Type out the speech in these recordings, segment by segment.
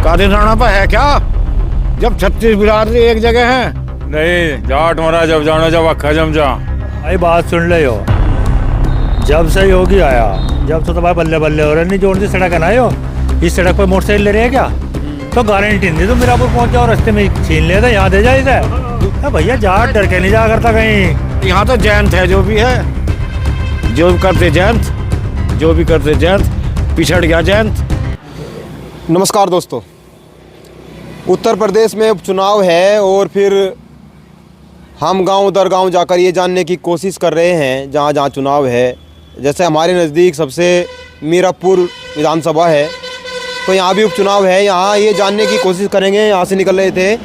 कादिर राणा पर है क्या? जब 36 बिरादरी एक जगह है। नहीं, जाट मरा जब जानो जब अखा जम जा। भाई बात सुन ले हो, जब से योगी आया जब से तो भाई बल्ले बल्ले हो रहे। नहीं जोड़ दी सड़क है ना यो, इस सड़क पर मोटरसाइकिल ले रहे हैं क्या? तो गारंटी नहीं, तो मीरापुर पहुंच जाओ, रास्ते में छीन ले थे, यहाँ दे जाए इसे। भैया जाट डर के नहीं जा करता कहीं। यहाँ तो जयंत है, जो भी है, जो करते जयंत, जो भी करते जयंत, पिछड़ गया जयंत। नमस्कार दोस्तों, उत्तर प्रदेश में उपचुनाव है और फिर हम गांव दर गांव जाकर ये जानने की कोशिश कर रहे हैं जहां जहां चुनाव है। जैसे हमारे नज़दीक सबसे मीरापुर विधानसभा है, तो यहाँ भी उपचुनाव है। यहाँ ये जानने की कोशिश करेंगे। यहाँ से निकल रहे थे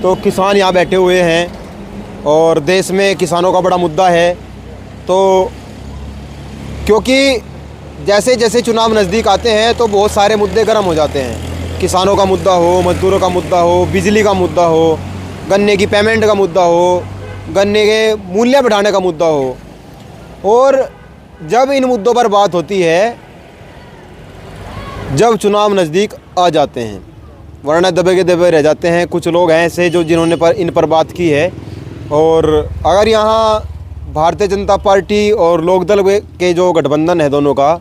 तो किसान यहाँ बैठे हुए हैं और देश में किसानों का बड़ा मुद्दा है। तो क्योंकि जैसे जैसे चुनाव नज़दीक आते हैं तो बहुत सारे मुद्दे गर्म हो जाते हैं। किसानों का मुद्दा हो, मजदूरों का मुद्दा हो, बिजली का मुद्दा हो, गन्ने की पेमेंट का मुद्दा हो, गन्ने के मूल्य बढ़ाने का मुद्दा हो। और जब इन मुद्दों पर बात होती है, जब चुनाव नज़दीक आ जाते हैं, वरना दबे के दबे रह जाते हैं। कुछ लोग हैं ऐसे जो जिन्होंने इन पर बात की है। और अगर यहाँ भारतीय जनता पार्टी और लोकदल के जो गठबंधन है दोनों का,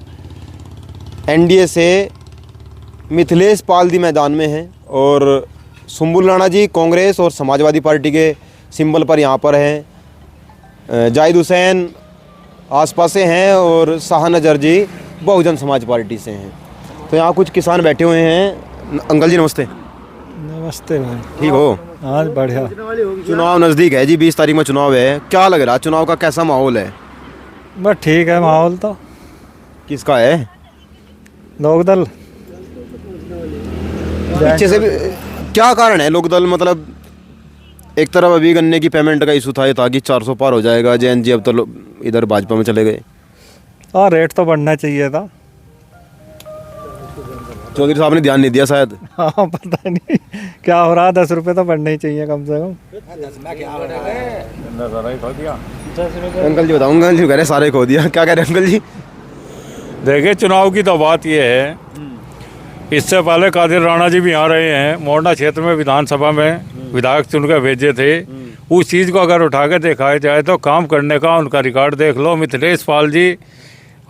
एनडीए से मिथिलेश पाल दी मैदान में हैं और सुम्बुल राणा जी कांग्रेस और समाजवादी पार्टी के सिंबल पर यहाँ पर हैं। जाहिद हुसैन आसपास से हैं और शाह नजर जी बहुजन समाज पार्टी से हैं। तो यहाँ कुछ किसान बैठे हुए हैं। अंकल जी नमस्ते। नमस्ते भाई, ठीक हो? हाँ बढ़िया। चुनाव नज़दीक है जी, 20 तारीख में चुनाव है। क्या लग रहा है, चुनाव का कैसा माहौल है? बस ठीक है माहौल तो। किसका है? लोकदल। पीछे से भी क्या कारण है? लोकदल मतलब एक तरफ अभी गन्ने की पेमेंट का इशू था, ये था कि 400 पार हो जाएगा। जैन जी अब तो इधर भाजपा में चले गए। हाँ रेट तो बढ़ना चाहिए था। चौधरी साहब ने ध्यान नहीं दिया शायद। हाँ पता नहीं क्या हो रहा, 10 रुपये तो बढ़ने ही चाहिए कम से कम। अंकल जी बताऊंगा, अंकल जी कह रहे सारे खो दिया। क्या कह रहे हैं अंकल जी? देखिए, चुनाव की तो बात ये है, इससे पहले कादिर राणा जी भी आ रहे हैं। मोरना क्षेत्र में विधानसभा में विधायक चुनकर भेजे थे। उस चीज़ को अगर उठा के देखा जाए तो काम करने का उनका रिकॉर्ड देख लो। मिथिलेश पाल जी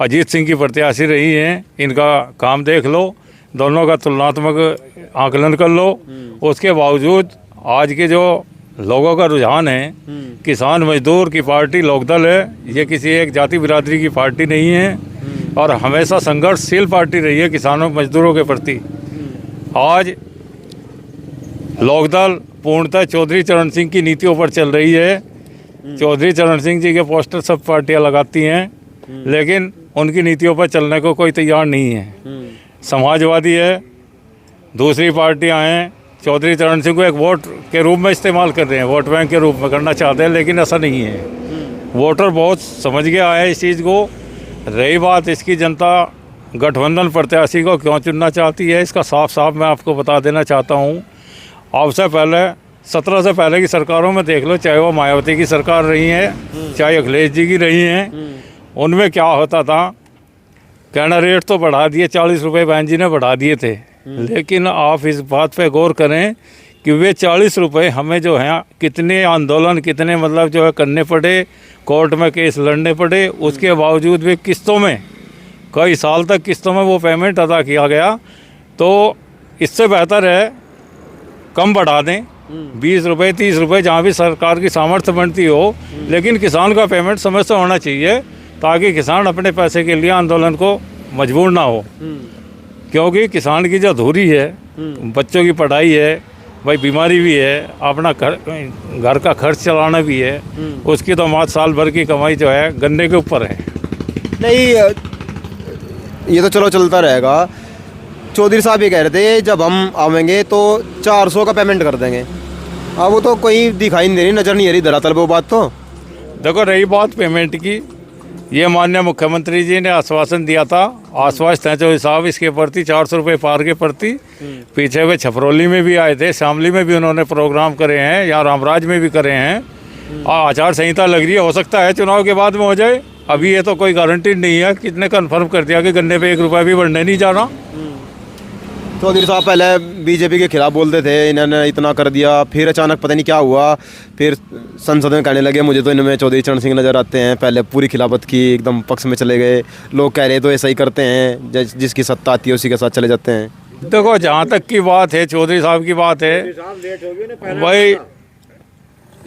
अजीत सिंह की प्रत्याशी रही हैं, इनका काम देख लो, दोनों का तुलनात्मक आकलन कर लो। उसके बावजूद आज के जो लोगों का रुझान है, किसान मजदूर की पार्टी लोकदल है, ये किसी एक जाति बिरादरी की पार्टी नहीं है और हमेशा संघर्षशील पार्टी रही है किसानों मजदूरों के प्रति। आज लोकदल पूर्णतः चौधरी चरण सिंह की नीतियों पर चल रही है। चौधरी चरण सिंह जी के पोस्टर सब पार्टियां लगाती हैं, लेकिन उनकी नीतियों पर चलने को कोई तैयार नहीं है। समाजवादी है, दूसरी पार्टियां हैं, चौधरी चरण सिंह को एक वोट के रूप में इस्तेमाल कर रहे हैं, वोट बैंक के रूप में करना चाहते हैं, लेकिन ऐसा नहीं है। वोटर बहुत समझ गया है इस चीज़ को। रही बात इसकी जनता गठबंधन प्रत्याशी को क्यों चुनना चाहती है, इसका साफ साफ मैं आपको बता देना चाहता हूँ। आपसे पहले 17 से पहले की सरकारों में देख लो, चाहे वो मायावती की सरकार रही है, चाहे अखिलेश जी की रही हैं, उनमें क्या होता था, कहना रेट तो बढ़ा दिए, 40 रुपये बहन जी ने बढ़ा दिए थे। लेकिन आप इस बात पे गौर करें कि वे 40 रुपये हमें जो है कितने आंदोलन, कितने मतलब जो है करने पड़े, कोर्ट में केस लड़ने पड़े, उसके बावजूद भी किस्तों में कई साल तक किस्तों में वो पेमेंट अदा किया गया। तो इससे बेहतर है कम बढ़ा दें, 20 रुपये 30 रुपये, जहाँ भी सरकार की सामर्थ्य बनती हो, लेकिन किसान का पेमेंट समय से होना चाहिए ताकि किसान अपने पैसे के लिए आंदोलन को मजबूर ना हो। क्योंकि किसान की जो अधूरी है, बच्चों की पढ़ाई है, भाई बीमारी भी है, अपना घर का खर्च चलाना भी है, उसकी तो मात्र साल भर की कमाई जो है गन्ने के ऊपर है। नहीं, ये तो चलो चलता रहेगा। चौधरी साहब ये कह रहे थे जब हम आवेंगे तो 400 का पेमेंट कर देंगे। अब वो तो कोई दिखाई नहीं दे रही, नज़र नहीं आ रही धरातल पे वो बात। तो देखो, रही बात पेमेंट की, ये माननीय मुख्यमंत्री जी ने आश्वासन दिया था, आश्वासन है जो हिसाब इसके प्रति 400 रुपये पार के प्रति। पीछे वे छपरौली में भी आए थे, शामली में भी उन्होंने प्रोग्राम करे हैं, या रामराज में भी करे हैं। आचार संहिता लग रही है, हो सकता है चुनाव के बाद में हो जाए। अभी ये तो कोई गारंटी नहीं है। कितने कन्फर्म कर दिया कि गन्ने पे 1 रुपया भी बढ़ने नहीं जाना। चौधरी साहब पहले बीजेपी के खिलाफ बोलते थे, इन्होंने इतना कर दिया, फिर अचानक पता नहीं क्या हुआ, फिर संसद में कहने लगे मुझे तो इनमें चौधरी चरण सिंह नज़र आते हैं। पहले पूरी खिलाफत की एकदम पक्ष में चले गए, लोग कह रहे तो ऐसा ही करते हैं, जिसकी सत्ता आती है उसी के साथ चले जाते हैं। देखो जहाँ तक की बात है, चौधरी साहब की बात है भाई,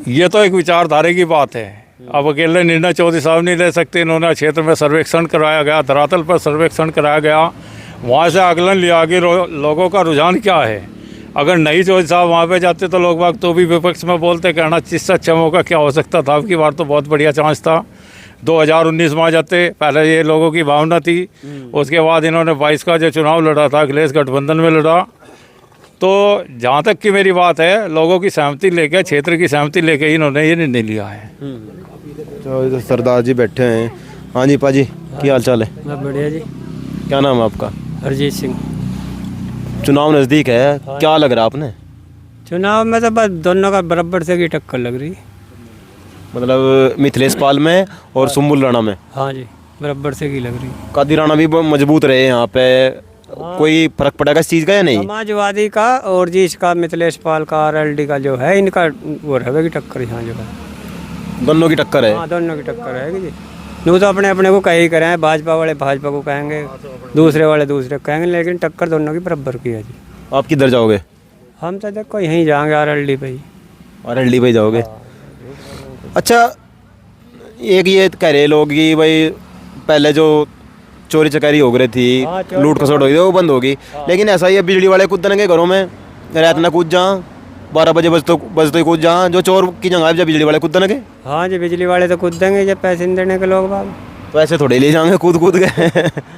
ये तो एक विचारधारा की बात है। अब अकेले निर्णय चौधरी साहब नहीं ले सकते। इन्होंने क्षेत्र में सर्वेक्षण कराया गया, धरातल पर सर्वेक्षण कराया गया, वहाँ से आकलन लिया कि लोगों का रुझान क्या है। अगर नहीं चौधरी साहब वहाँ पे जाते तो लोग बाग तो भी विपक्ष में बोलते, कहना इससे अच्छा मौका क्या हो सकता था। अब की बार तो बहुत बढ़िया चांस था 2019 में आ जाते। पहले ये लोगों की भावना थी, उसके बाद इन्होंने 22 का जो चुनाव लड़ा था अखिलेश गठबंधन में लड़ा। तो जहाँ तक की मेरी बात है, लोगों की सहमति लेकर, क्षेत्र की सहमति लेकर ही इन्होंने ये निर्णय लिया है। तो सरदार जी बैठे हैं। हाँ जी पाजी, क्या हाल चाल है? बढ़िया जी। क्या नाम है आपका? अरिजीत सिंह। चुनाव नज़दीक है, क्या लग रहा है आपने? चुनाव में तो बस दोनों का बराबर से की टक्कर लग रही। मतलब मिथिलेश पाल में और सुम्बुल राणा में? हाँ जी, बराबर से की लग रही। कादी राणा भी मजबूत रहे यहाँ पे, कोई फर्क पड़ेगा इस चीज़ का या नहीं? समाजवादी का और जी इसका मिथिलेश पाल का, आरएलडी का जो है, इनका वो रहेगी टक्कर यहाँ जो है। दोनों की टक्कर है? हाँ, दोनों की टक्कर रहेगी जी। यूँ तो अपने अपने को कहीं करें, भाजपा वाले भाजपा को कहेंगे, दूसरे वाले दूसरे को कहेंगे, लेकिन टक्कर दोनों की बराबर की है जी। आप किधर जाओगे? हम तो देखो यहीं जाएंगे, आरएलडी पे ही। आरएलडी पे जाओगे? अच्छा, एक ये कह रहे लोग कि भाई पहले जो चोरी चकारी हो रही थी, लूट खसोट हो गई, वो बंद होगी, लेकिन ऐसा ही है बिजली वाले कूदने घरों में, रात ना कूद जा, 12 बजे बजते ही कूद जा, जो चोर की जगह जब बिजली वाले कूदने के। हाँ जी, बिजली वाले तो कूद देंगे जब पैसे नहीं देने के लोग बाग। तो ऐसे थोड़े ले जाएंगे कूद कूद के।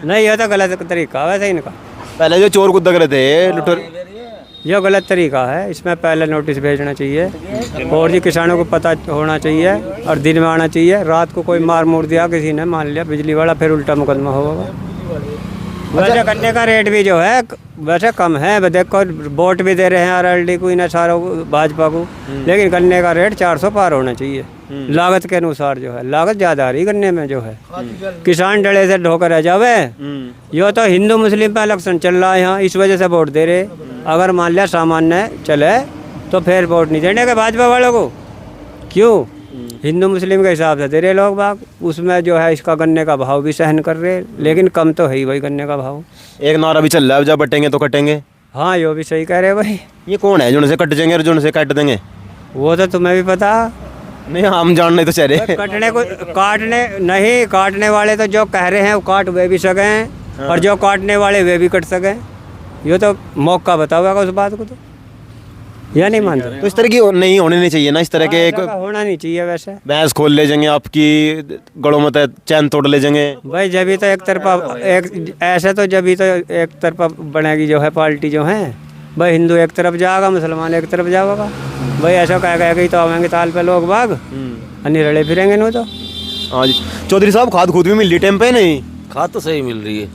नहीं, ये तो गलत तरीका वैसे इनका। पहले जो चोर कूद रहे थे लुटेर, यह गलत तरीका है। इसमें पहले नोटिस भेजना चाहिए और जी किसानों को पता होना चाहिए और दिन में आना चाहिए। रात को कोई मार मोड़ दिया किसी ने, मान लिया बिजली वाला, फिर उल्टा मुकदमा होगा। वैसे गन्ने का रेट भी जो है वैसे कम है, देखो वोट भी दे रहे हैं आरएलडी को, इन सारों को, भाजपा को, लेकिन गन्ने का रेट 400 पार होना चाहिए लागत के अनुसार। जो है लागत ज़्यादा आ रही गन्ने में जो है, किसान डले से ढोकर रह जावे। यो तो हिंदू मुस्लिम पे इलेक्शन चल रहा है यहाँ, इस वजह से वोट दे रहे। अगर मान लिया सामान्य चले तो फिर वोट नहीं देने के भाजपा वालों को। क्यों? हिंदू मुस्लिम के हिसाब से दे रहे लोग बाग। उसमें जो है इसका गन्ने का भाव भी सहन कर रहे, लेकिन कम तो है ही भाई गन्ने का भाव। एक नारा भी चल रहा है, जब बटेंगे तो कटेंगे। हाँ, यो भी सही कह रहे भाई। ये कौन है जो से कट जाएंगे और जो से काट देंगे? वो तो तुम्हें भी पता नहीं, हम जानने तो चाह रहे। कटने को काटने नहीं, काटने वाले तो जो कह रहे हैं वो काट वे भी सकें, और जो काटने वाले वे भी कट सकें। ये तो मौका बताओगा उस बात को, तो या नहीं मानते? तो इस तरह की नहीं होनी चाहिए ना, इस तरह के होना नहीं चाहिए। वैसे भैंस खोल ले जाएंगे, आपकी गड़ों में चैन तोड़ ले जाएंगे भाई। जब भी तो एक तरफा ऐसे तो जब भी तो एक तरफा बनेगी जो है पार्टी जो है भाई। हिंदू एक तरफ जाएगा, मुसलमान एक तरफ जाएगा भाई। ऐसा कह गई तो आवेंगे ताल पे लोग बाग, अन्य रड़े फिरेंगे नहीं तो। हाँ जी। चौधरी साहब, खाद खुद भी मिल रही टाइम पे? नहीं, खाद तो सही मिल रही है,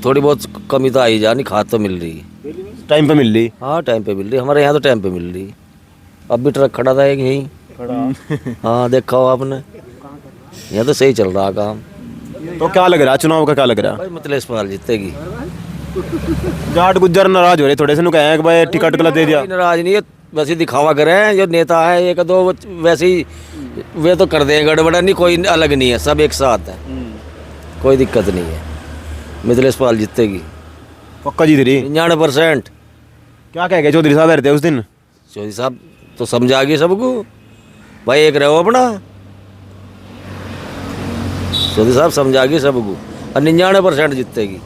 थोड़ी बहुत कमी तो आई जानी, खाद तो मिल रही है टाइम पे मिल रही। हाँ, टाइम पे मिल रही है, हमारे यहाँ तो टाइम पे मिल रही है। अब भी ट्रक खड़ा था एक यहीं। हाँ, देखा हो आपने, यहाँ तो सही चल रहा काम। तो क्या लग रहा है चुनाव का, क्या लग रहा है? भाई मिथिलेश पाल जीतेगी। जाट गुज्जर नाराज हो रहे थोड़े से, कहे भाई टिकट गलत दे दिया। नाराज नहीं है, वैसे दिखावा करें। जो नेता है एक दो वैसे ही वे तो कर देंगे गड़बड़ा, नहीं कोई अलग नहीं है, सब एक साथ है, कोई दिक्कत नहीं है। मिथिलेश पाल जीतेगी पक्का जीत रही 99%। क्या कह गए चौधरी साहब रहते उस दिन? चौधरी साहब तो समझा गए सबको भाई, एक रहो अपना। चौधरी साहब समझा गए सबको और 99% जीतेगी।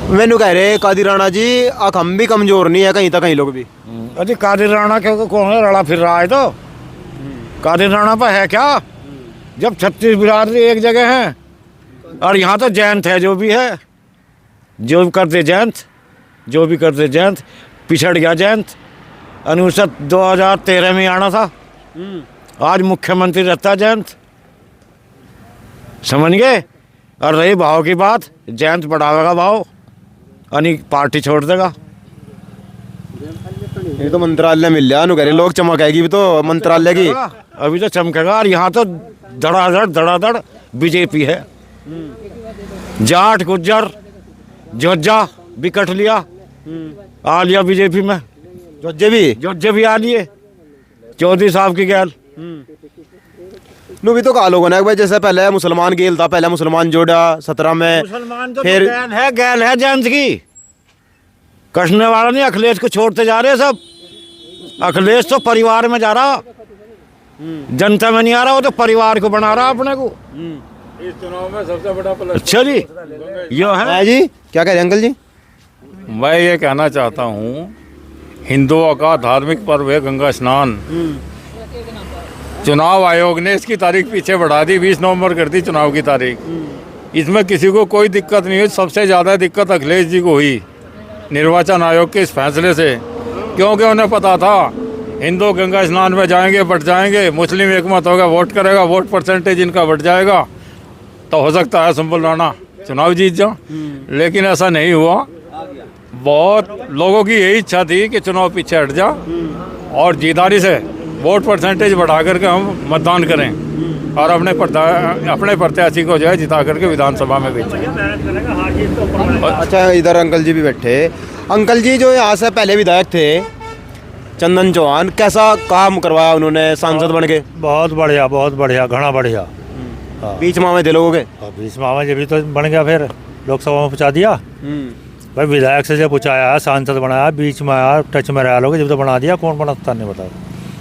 मैनू कह रहे कादी राणा जी, हम भी कमजोर नहीं है कहीं तक, कहीं लोग भी। अरे कादिर राणा क्यों कौन है, रड़ा फिर रहा है तो कादिर राणा पर है क्या? जब 36 बिरादरी एक जगह है और यहाँ तो जयंत है, जो भी है, जो भी करते जयंत, जो भी करते जयंत, पिछड़ गया जयंत। अनुच्छेद 2013 में आना था, आज मुख्यमंत्री रहता जयंत, समझ गए। और रही भाव की बात, जयंत बढ़ावेगा भाव, अनि पार्टी छोड़ देगा। ये तो मंत्रालय मिल गया, कह रहे लोग चमक आएगी भी तो मंत्रालय की, अभी तो चमकेगा। और यहाँ तो धड़ाधड़ बीजेपी है। जाट गुज्जर जोजा भी कट लिया, आ लिया बीजेपी में, जोजे भी जोजे भी आ लिए चौधरी साहब की गैल। नु भी तो कहा लोगों ने कि भाई जैसे पहले मुसलमान गेल था, पहले मुसलमान जोड़ा 17 में, मुसलमान तो फिर गैल है जेंट्स की, कसने वाला नहीं। अखिलेश को छोड़ते जा रहे सब। अखिलेश तो परिवार में जा रहा, जनता में नहीं आ रहा, वो तो परिवार को बना रहा अपने को। इस चुनाव में सबसे बड़ा प्लस। अच्छा जी, यो है जी क्या कह रहे हैं अंकल जी? मैं ये कहना चाहता हूँ, हिंदुओं का धार्मिक पर्व है गंगा स्नान। चुनाव आयोग ने इसकी तारीख पीछे बढ़ा दी, 20 नवंबर कर दी चुनाव की तारीख। इसमें किसी को कोई दिक्कत नहीं हुई। सबसे ज़्यादा दिक्कत अखिलेश जी को हुई निर्वाचन आयोग के इस फैसले से, क्योंकि उन्हें पता था हिंदू गंगा स्नान में जाएंगे, बढ़ जाएंगे, मुस्लिम एकमत होगा, वोट करेगा, वोट परसेंटेज इनका बढ़ जाएगा, तो हो सकता है संबल राणा चुनाव जीत जाओ। लेकिन ऐसा नहीं हुआ। बहुत लोगों की यही इच्छा थी कि चुनाव पीछे हट जा और जीदारी से वोट परसेंटेज बढ़ा करके हम मतदान करें और अपने प्रत्याशी को जो है जिता करके विधानसभा में भेजें। अच्छा, इधर अंकल जी भी बैठे। अंकल जी जो यहाँ से पहले विधायक थे चंदन चौहान, कैसा काम करवाया उन्होंने सांसद बन के? बहुत बढ़िया, घना बढ़िया। बीच माह में थे लोगों के। बीच माह में जब भी तो बन गया, फिर लोकसभा में पहुँचा दिया भाई। विधायक से जब पूछाया, सांसद बनाया, बीच में आया, टच में रहा लोग, जब तो बना दिया। कौन बनाता नहीं बताओ।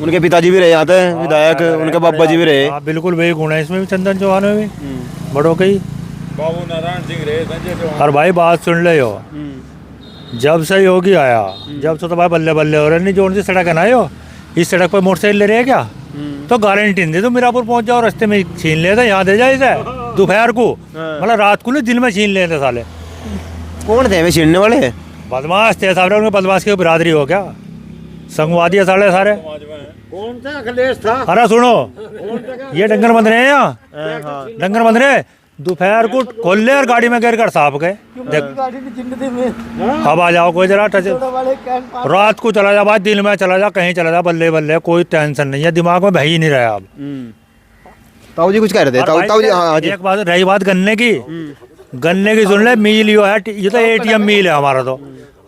उनके पिताजी भी रहे यहाँ थे विधायक, उनके बाबा जी भी रहे। हाँ बिल्कुल, वही गुण है इसमें भी, चंदन चौहान में भी बड़ों के ही। बाबू नारायण सिंह रहे, संजय चौहान। और भाई बात सुन ले हो, जब से योगी आया, जब से तो भाई बल्ले बल्ले हो रहे। नहीं जो उनकी सड़क है ना, यो इस सड़क पर मोटरसाइकिल ले रहे हैं क्या, तो गारंटी नहीं दे तो मीरापुर पहुंच जाओ, रास्ते में छीन लेते, यहाँ दे जाए इसे दोपहर को, मतलब रात को नहीं, दिन में छीन लेते साले। कौन थे वे छीनने वाले? बदमाश थे सारे। उनके बदमाश की बिरादरी हो क्या, संगवादी है साले सारे। कौन था? अखिलेश था। अरे सुनो, ये डंगर बंद रहे हैं यहाँ, डंगर बंद रहे, दोपहर को खोल ले और गाड़ी में गिर कर साफ गए। अब आ जाओ, कोई जरा टच, रात को चला जा भाई, दिन में चला जा, कहीं चला जा, बल्ले बल्ले, कोई टेंशन नहीं है, दिमाग में भय ही नहीं रहा अब। ताऊ जी कुछ कह रहे थे? ताऊ जी, हाँ जी। एक बात रही, बात गन्ने की सुन ले, मिल यो है, ये तो ATM मिल है हमारा। तो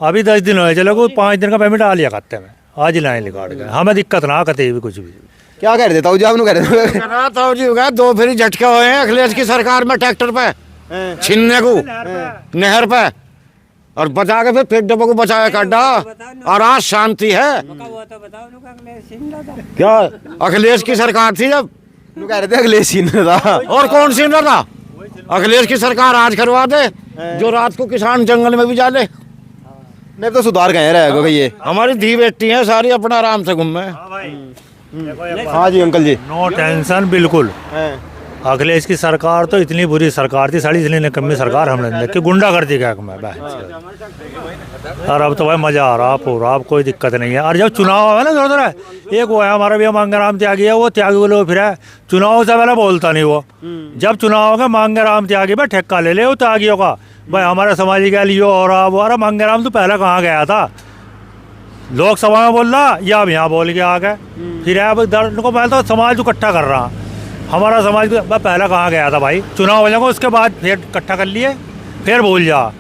अभी 10 दिन हुए, चलो 5 दिन का पेमेंट आ लिया खाते में, आज ही लाइन निकाल गए। हमें दिक्कत ना कते भी कुछ भी। क्या कह रहे थे ताऊ जी? आपने कह रहे थे ताऊ जी हो गया, 2 फेरी झटके हुए हैं अखिलेश की सरकार में, ट्रैक्टर पे छीनने को, नहर पे, और बचा के फिर डब्बों को बचाया काटा, और आज शांति है। क्या अखिलेश की सरकार थी जब? कह रहे थे अखिलेश छीन रहा था। और कौन छीन रहा था? अखिलेश की सरकार आज करवा दे, जो रात को किसान जंगल में भी जा ले। नहीं तो सुधार कहीं रहेगा ये। हमारी धी बेटी है सारी, अपना आराम से घूमे। हाँ जी अंकल जी, नो टेंशन बिल्कुल। अखिलेश की सरकार तो इतनी बुरी सरकार थी साली, इतनी निकम्मी सरकार हमने देख के गुंडा कर दी क्या मैं। और अब तो भाई मजा आ रहा पूरा, अब कोई दिक्कत नहीं है। और जब चुनाव है ना, थोड़ा एक वो है हमारा भी मांगेराम त्यागी है, वो त्यागी बोले फिर है, चुनाव से पहले बोलता नहीं वो। जब चुनाव होगा मांगेराम त्यागी भाई ठेका ले ले वो त्यागियों का, भाई हमारे समाजी का लियो और वो। अरे मांगेराम तो पहले कहाँ गया था, लोकसभा में बोल रहा, या अब यहाँ बोल के आ गए। फिर अब दर्द को पहले तो समाज को इकट्ठा कर रहा, हमारा समाज को पहले कहाँ गया था भाई, चुनाव हो जाएगा उसके बाद फिर इकट्ठा कर लिए, फिर भूल जा।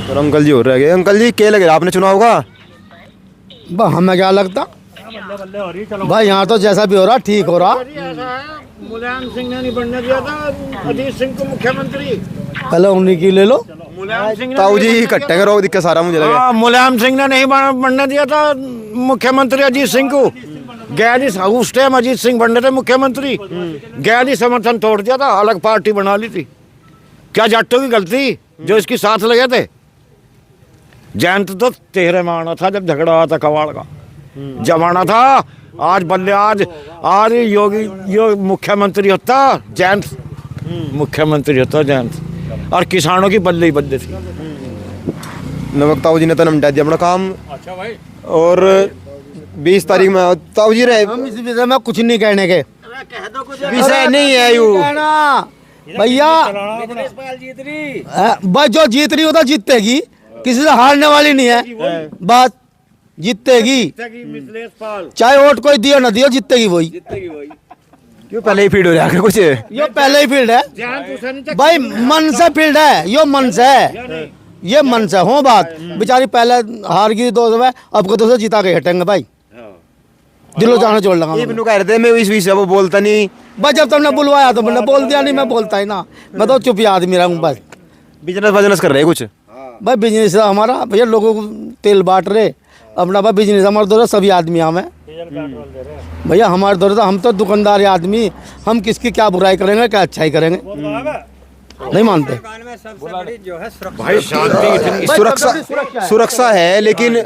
तो अंकल जी हो रहे हैं। अंकल जी क्या लगे आपने चुनाव का? हमें क्या लगता भाई, यहाँ तो जैसा भी हो रहा ठीक हो रहा। मुलायम सिंह ने नहीं बनने दिया था अजीत सिंह को मुख्यमंत्री, पहले उन्हीं की ले लो। मुलायम सिंह ताऊ जी इकट्ठे करो, दिक्कत सारा मुझे लगा। मुलायम सिंह ने नहीं बनने दिया था मुख्यमंत्री अजीत सिंह को। गैली उस टाइम अजीत सिंह बनने थे मुख्यमंत्री, गैली समर्थन तोड़ दिया था, अलग पार्टी बना ली थी। क्या जाटों की गलती जो इसकी साथ लगे थे? जयंत तो तेरे माना था जब झगड़ा हुआ था कवाड़ का जमाना था। आज बल्ले आज योगी मुख्यमंत्री होता, जयंत मुख्यमंत्री होता जयंत, और किसानों की बल्ले ही बल्ले थी। नमक ताऊ जी ने तो निपटा दिया अपना काम। अच्छा भाई, और 20 तारीख में ताऊ जी रहे। हम इस विषय में कुछ नहीं कहने के, विषय नहीं है यू भैया। बस जो जीत रही होता जीतेगी, किसी से हारने वाली नहीं है, बात जीतेगी, चाहे वोट कोई दियो ना दियो, जीतेगी वही। क्यों पहले ही फीड हो रहा है कुछ? यो पहले ही फील्ड है भाई, मन से फील्ड है, यो मन से है। ये मन से हो बात। बेचारी पहले हार गई 2 में, अब को 2 से जीता के हटेंगे भाई। दिलो जाना जोड़ लगा ये बिनु कह रहे थे मैं इस विषय वो बोलता नहीं। बस जब तुमने बुलवाया तो मैंने बोल दिया, नहीं मैं बोलता ही ना, मैं तो चुप ही आदमी रहूँ बस। बिजनेस कर रहे हैं कुछ? भाई बिजनेस हमारा भैया, लोगों को तेल बांट रहे अपना। भाई बिजनेस हमारे दौर सभी आदमी हमें भैया, हमारे दौर हम तो दुकानदार आदमी, हम किसकी क्या बुराई करेंगे, क्या अच्छाई करेंगे, नहीं मानते भाई शांति सुरक्षा है, लेकिन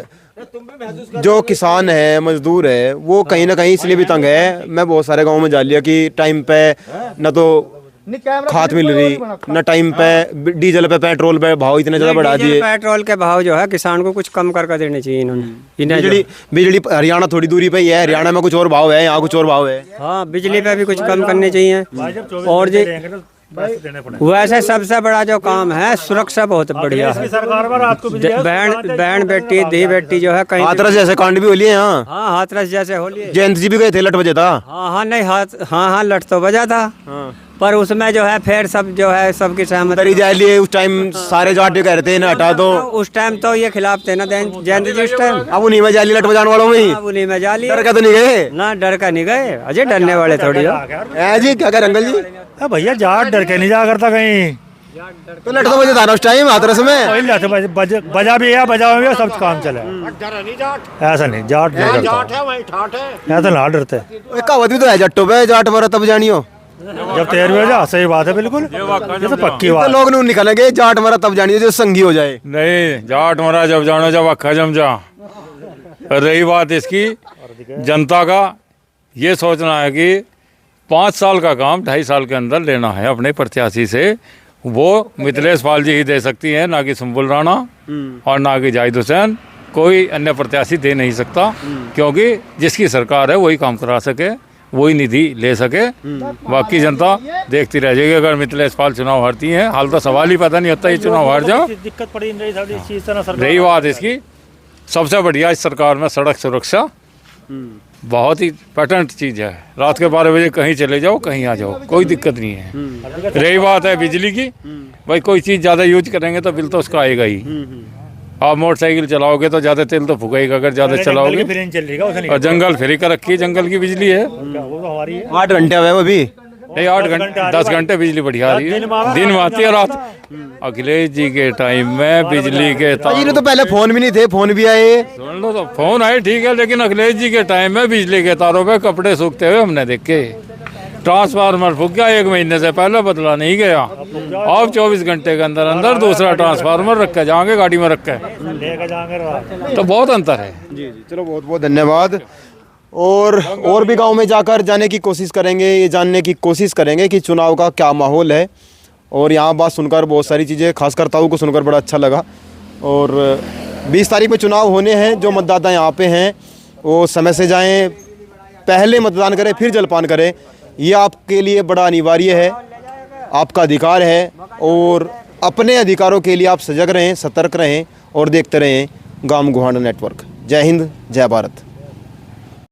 जो किसान है, मजदूर है, वो कहीं ना कहीं इसलिए भी तंग है। मैं बहुत सारे गांव में जा लिया कि टाइम पे न तो खाद मिल रही, न टाइम पे डीजल पे, पेट्रोल पे भाव इतने ज्यादा बढ़ा दिए। पेट्रोल के भाव जो है किसान को कुछ कम करके देने चाहिए इन्होंने। बिजली हरियाणा थोड़ी दूरी पे ही है, हरियाणा में कुछ और भाव है, यहाँ कुछ और भाव है। हाँ, बिजली पे भी कुछ कम करने चाहिए। और जी वैसे सबसे बड़ा जो काम है, सुरक्षा बहुत बढ़िया है। बहन बेटी दी बेटी जो है कहीं हाथरस जैसे कांड भी हो लिए यहाँ। हाँ, हाथरस जैसे हो लिए। जयंत जी भी गए थे, लट बजे था। हाँ नहीं, हाँ लट तो बजा था। पर उसमें जो है फिर सब जो है सबकी सहमति जाए लिए उस टाइम सारे जाट कह रहे थे ना हटा दो। उस टाइम तो ये खिलाफ थे ना जयंत जी उस टाइम। अब उन्हीं में जाली लट बजाने वालों में ही उन्हीं में जाली। डर का तो नहीं गए ना, डर का नहीं गए अजय, डरने वाले थोड़ी हो। जी क्या कह अंकल जी? भैया जाट डर के नहीं जा करता कहीं। तो लट तो बजे था ना उस टाइम हाथरस में। बजा भी है, बजा भी है, सब काम चला। ऐसा नहीं, जाट नहीं डरता, ऐसा ना डरते। कहावत भी तो है जट्टों पे, जाट मरा तब जानियो जब तैयार हो जा। सही बात है, बिल्कुल ये तो पक्की बात। लोग नहीं निकलेंगे, जाट मरा तब जानियो जो संगी हो जाए। नहीं, जाट मरा जब जानो जब अक्खा जम जा। रही बात इसकी, जनता का ये सोचना है कि 5 साल का काम 2.5 साल के अंदर लेना है अपने प्रत्याशी से। वो मिथिलेश पाल जी ही दे सकती हैं, ना कि सुम्बुल राणा और ना कि जाहिद हुसैन। कोई अन्य प्रत्याशी दे नहीं सकता, क्योंकि जिसकी सरकार है वही काम करा सके, वही निधि ले सके। बाकी जनता देखती रह जाएगी अगर मिथिलेश पाल चुनाव हारती हैं। हाल तो सवाल ही पता नहीं होता ये चुनाव हार जाओ। दिक्कत पड़ी नहीं चीज से। रही बात इसकी, सबसे बढ़िया इस सरकार में सड़क सुरक्षा बहुत ही पैटर्न चीज़ है। रात के 12 बजे कहीं चले जाओ, कहीं आ जाओ, कोई दिक्कत नहीं है। रही बात है बिजली की, भाई कोई चीज़ ज़्यादा यूज करेंगे तो बिल तो उसका आएगा ही। आप मोटरसाइकिल चलाओगे तो ज़्यादा तेल तो फूकेगा अगर ज़्यादा चलाओगे। और जंगल फ्री कर रखी है, जंगल की बिजली है। 8 घंटे हुए वो भी नहीं, 8 घंटे 10 घंटे बिजली बढ़िया आ रही है। दिन में आती है, रात। अखिलेश जी के टाइम में बिजली के जी ने तो पहले फोन भी नहीं थे, फोन भी आए। सुन लो तो फोन आए ठीक है, लेकिन अखिलेश जी के टाइम में बिजली के तारों पे कपड़े सूखते हुए हमने देखे। ट्रांसफार्मर फूक गया 1 महीने से पहले, बदला नहीं गया। अब 24 घंटे के अंदर अंदर दूसरा ट्रांसफार्मर रख के जाएंगे, गाड़ी में रख के। तो बहुत अंतर है। जी, चलो बहुत बहुत धन्यवाद। और भी गांव में जाकर जाने की कोशिश करेंगे, ये जानने की कोशिश करेंगे कि चुनाव का क्या माहौल है। और यहाँ बात सुनकर बहुत सारी चीज़ें, खासकर ताऊ को सुनकर बड़ा अच्छा लगा। और 20 तारीख में चुनाव होने हैं। जो मतदाता यहाँ पे हैं वो समय से जाएं, पहले मतदान करें, फिर जलपान करें। ये आपके लिए बड़ा अनिवार्य है, आपका अधिकार है। और अपने अधिकारों के लिए आप सजग रहें, सतर्क रहें और देखते रहें गाम गोहाना नेटवर्क। जय हिंद, जय भारत।